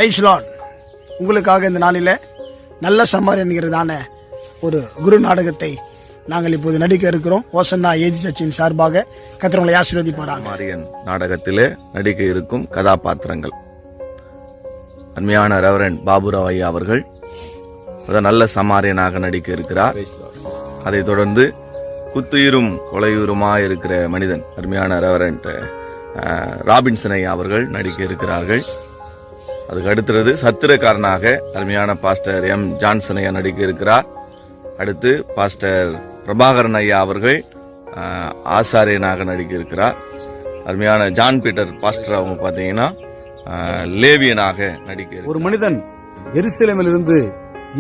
Price Lord. உங்களுக்காக இந்த நாளில் நல்ல சமாரி என்கிறதான ஒரு குரு நாடகத்தை நாங்கள் இப்போது நடிக்க இருக்கிறோம். ஓசன்னா ஏஜி சர்ச்சின் சார்பாக கர்த்தர் ஆசீர்வதிப்பாராக. மாரியன் நாடகத்திலே நடிக்க இருக்கும் கதாபாத்திரங்கள்: அருமையான ரெவரண்ட் பாபுராவ் ஐயா அவர்கள் நல்ல சமாரியனாக நடிக்க இருக்கிறார். அதைத் தொடர்ந்து குத்துயிரும் கொலையுருமாய் இருக்கிற மனிதன் அருமையான ரெவரண்ட் ராபின்சன் ஐயா அவர்கள் நடிக்க இருக்கிறார்கள். அதுக்கு அடுத்தது சத்திரக்காரனாக அருமையான பாஸ்டர் எம் ஜான்சன் ஐயா நடிக்க இருக்கிறார். அடுத்து பாஸ்டர் பிரபாகரன் ஐயா அவர்கள் ஆசாரியனாக நடிக்க இருக்கிறார். அருமையான ஜான் பீட்டர் பாஸ்டர் அவங்க பார்த்தீங்கன்னா லேவியனாக நடிக்க. ஒரு மனிதன் எருசலேமிலிருந்து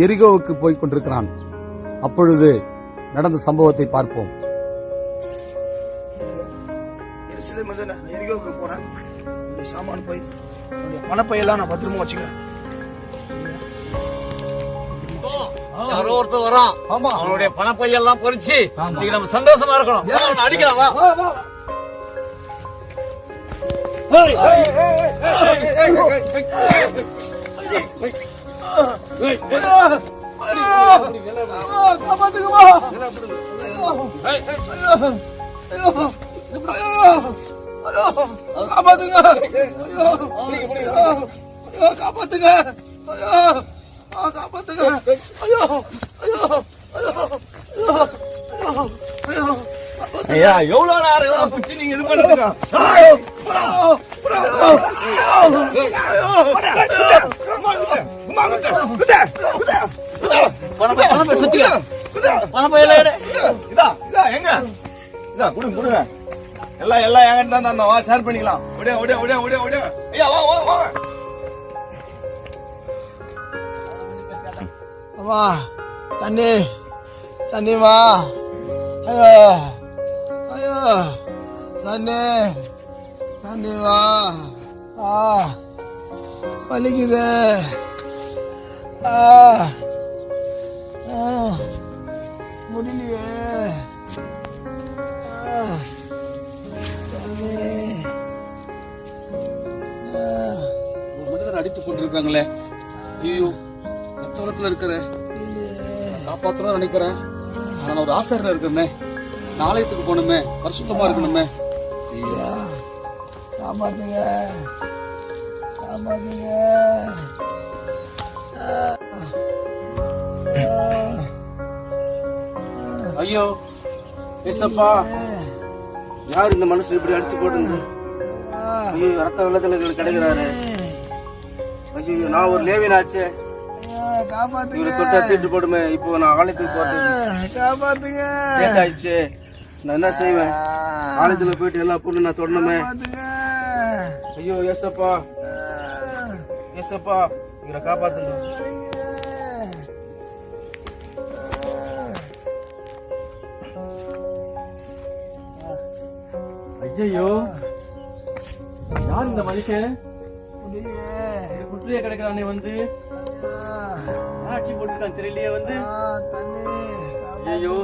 எரிகோவுக்கு போய் கொண்டிருக்கிறான். அப்பொழுது நடந்த சம்பவத்தை பார்ப்போம். எரிகோவுக்கு போறேன். சாமான் போய் பணப்பையெல்லாம் நான் பத்திரமா வச்சுக்கிறேன். யாரோ ஒருத்தர் வரான். அவனுடைய பணப்பையெல்லாம் பொறிச்சு இன்னைக்கு நம்ம சந்தோஷமா இருக்கணும். அடிக்கலாம் வா. காப்பாத்துக்குமா, காப்பாத்துங்க, காப்பாத்துங்க, காப்பாத்துங்க. ஐயா எவ்வளவு நேரம் பிடிச்சி நீங்க இது பண்ணுங்க. பணப்பை சுத்திக்க. பணப்பையில எங்க கொடுங்க. எல்லாம் என்கிட்ட தான் வா, ஷேர் பண்ணிக்கலாம். ஐயா வா. வா, தண்ணி வா. ஐயோ தண்ணி வா. வலிக்குது. முடியலையே. ஒரு மனிதர் அடித்துக் கொண்டிருக்காங்களே. ஐயோ, ரத்தத்துல இருக்கிற காப்பாற்றணும் நினைக்கிறேன். நான் ஒரு ஆசாரியனா இருக்கிறேனே, ஆலயத்துக்கு போகணுமே, பரிசுத்தமா இருக்கணுமே. காப்பாத்துங்க. ஐயோ ஏசப்பா, யார் இந்த மனுஷன் இப்படி அடிச்சு போட்டு ஐயோ ரத்த வெள்ளத்துல கிடைக்கிறாரு. ஐயோ நான் ஒரு லேவியனாச்சே, இவரை தொட்டா தீட்டு போடுமே. இப்போ நான் ஆலயத்துக்கு போறேன். லேட் ஆயிடுச்சு. நான் என்ன செய்வேன்? ஆலயத்துல போயிட்டு எல்லா பொண்ணு நான் தொடணுமே. ஐயோ ஏசப்பா, இவரை காப்பாத்துங்க. ஐயோ யார் இந்த மனுஷன்? குற்றிய கிடைக்கிறானே வந்து ஆட்சி போட்டுருக்கான் தெரியலையே வந்து. ஐயோ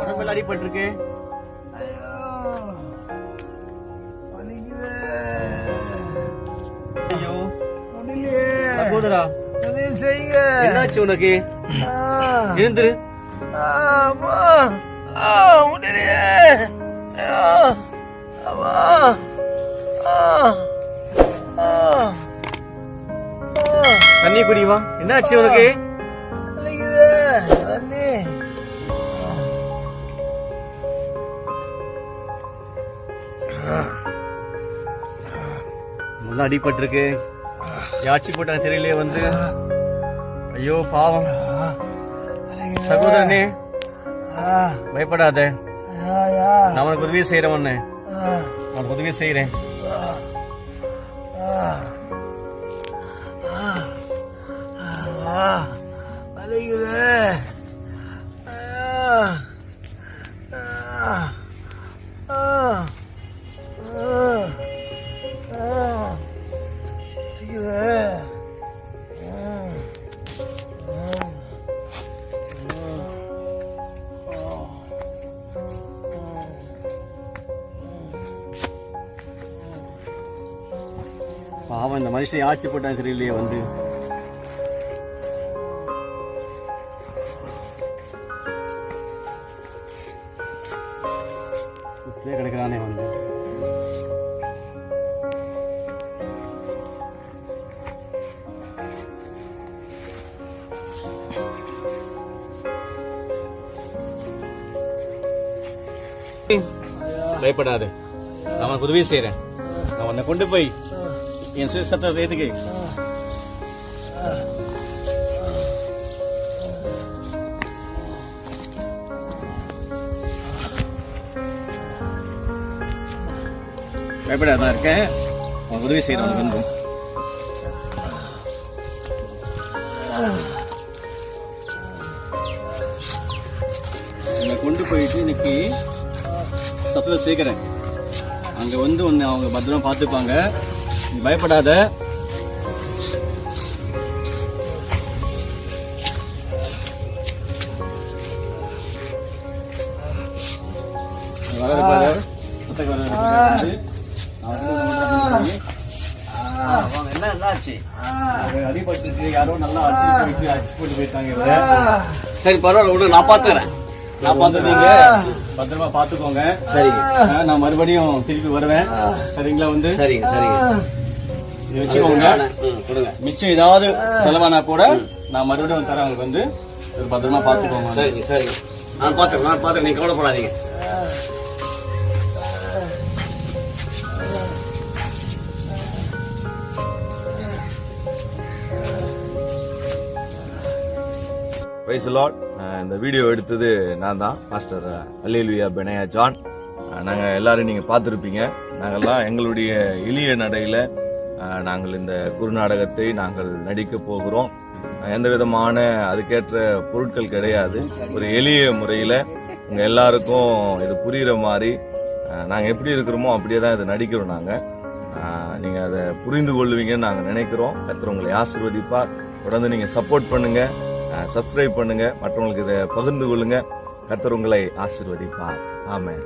உடம்புல அடிபட்டிருக்கு. ஐயோ சகோதரா, என்னாச்சு உனக்கு? எழுந்துரு. தண்ணி குடிவா. என்னாச்சு உனக்கு? நல்லா அடிபட்டிருக்கு. யாச்சி போட்டா தெரியலையே வந்து. ஐயோ பாவம். சகோதரனே பயப்படாத, நான் உனக்கு உதவி செய்யறேன். உனக்கு உதவி செய்யறேன். பாவம் இந்த மனுஷனை ஆட்சி போட்டாங்க தெரியலையே வந்து. இப்படியே கிடைக்கிறானே வந்து. பயப்படாது, நான் உனக்கு உதவி செய்யறேன். நான் உன்னை கொண்டு போய் என் சுயசத்தை ஏத்துக்கு. பயப்படாதான் இருக்கேன், உனக்கு உதவி செய்யறேன். உனக்கு வந்து உன்னை கொண்டு போயிட்டு இன்னைக்கு சத்துல சேர்க்கிறேன். அங்க வந்து உன்னை அவங்க பத்திரமா பார்த்துப்பாங்க. நீ பயப்படாத. அடிபட்டு யாரோ நல்லா அடிச்சு போட்டு போயிட்டாங்க. சரி பரவாயில்ல விடு, நான் பாத்துக்கிறேன். நான் பார்த்துட்டீங்க, பத்திரமா பாத்துக்கோங்க. சரிங்க, நான் மறுபடியும் திருப்பி வருவேன். சரிங்களா? வந்து சரிங்க சரிங்க வச்சுக்கோங்க. கொடுங்க. மிச்சம் ஏதாவது செலவானா கூட நான் மறுபடியும் தரேன். உங்களுக்கு வந்து பத்திரமா பாத்துக்கோங்க. சரிங்க சரிங்க, நான் பாத்துக்கிறேன். நீங்க கவலைப்படாதீங்க. Praise the Lord. இந்த வீடியோ எடுத்தது நான் தான், பாஸ்டர் அல்லேலூயா பெனையா ஜான். நாங்கள் எல்லாரும் நீங்கள் பார்த்துருப்பீங்க. நாங்கள்லாம் எங்களுடைய எளிய நடையில் நாங்கள் இந்த குறுநாடகத்தை நாங்கள் நடிக்க போகிறோம். எந்த விதமான அதுக்கேற்ற பொருட்கள் கிடையாது. ஒரு எளிய முறையில் உங்கள் எல்லாருக்கும் இது புரிகிற மாதிரி நாங்கள் எப்படி இருக்கிறோமோ அப்படியே தான் இதை நடிக்கிறோம். நாங்கள் நீங்கள் அதை புரிந்து கொள்வீங்கன்னு நாங்கள் நினைக்கிறோம். கர்த்தர் உங்களை ஆசீர்வதிப்பார். தொடர்ந்து நீங்கள் சப்போர்ட் பண்ணுங்க, சப்ஸ்கிரைப் பண்ணுங்க, மற்றவங்களுக்கு இதை பகிர்ந்து கொள்ளுங்க. கர்த்தர் உங்களை ஆசீர்வதிப்பார். ஆமென்.